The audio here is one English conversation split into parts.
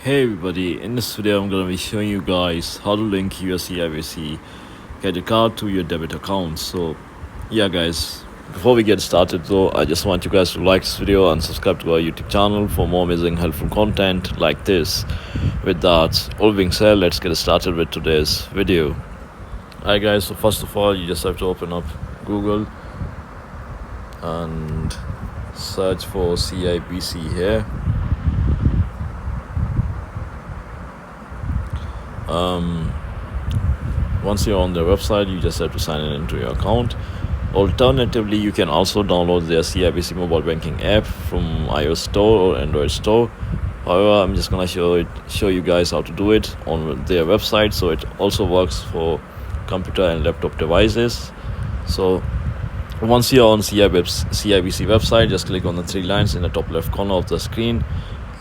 Hey everybody, in this video I'm going to be showing you guys how to link your CIBC credit card to your debit account. So yeah guys, before we get started though, I just want you guys to like this video and subscribe to our YouTube channel for more amazing helpful content like this. With that all being said, let's get started with today's video. Alright guys, so first of all you just have to open up Google and search for CIBC here. Once you're on their website, you just have to sign in into your account. Alternatively, you can also download their CIBC mobile banking app from iOS store or Android store. However, I'm just gonna show you guys how to do it on their website, so it also works for computer and laptop devices. So once you're on CIBC website, just click on the three lines in the top left corner of the screen,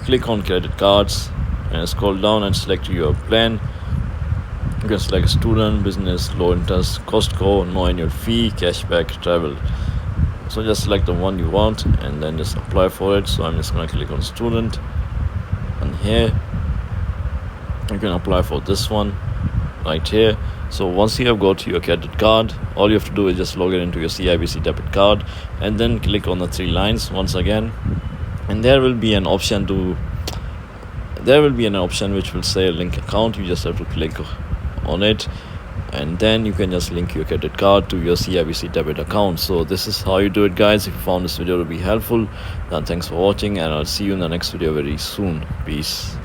click on credit cards and scroll down and select your plan. You can select student, business, low interest, Costco, no annual fee, cashback, travel. So just select the one you want and then just apply for it. So I'm just going to click on student, and here you can apply for this one right here. So once you have got your credit card, all you have to do is just log in into your CIBC debit card and then click on the three lines once again, and there will be an option which will say link account. You just have to click on it and then you can just link your credit card to your CIBC debit account. So this is how you do it guys. If you found this video to be helpful, then thanks for watching and I'll see you in the next video very soon. Peace.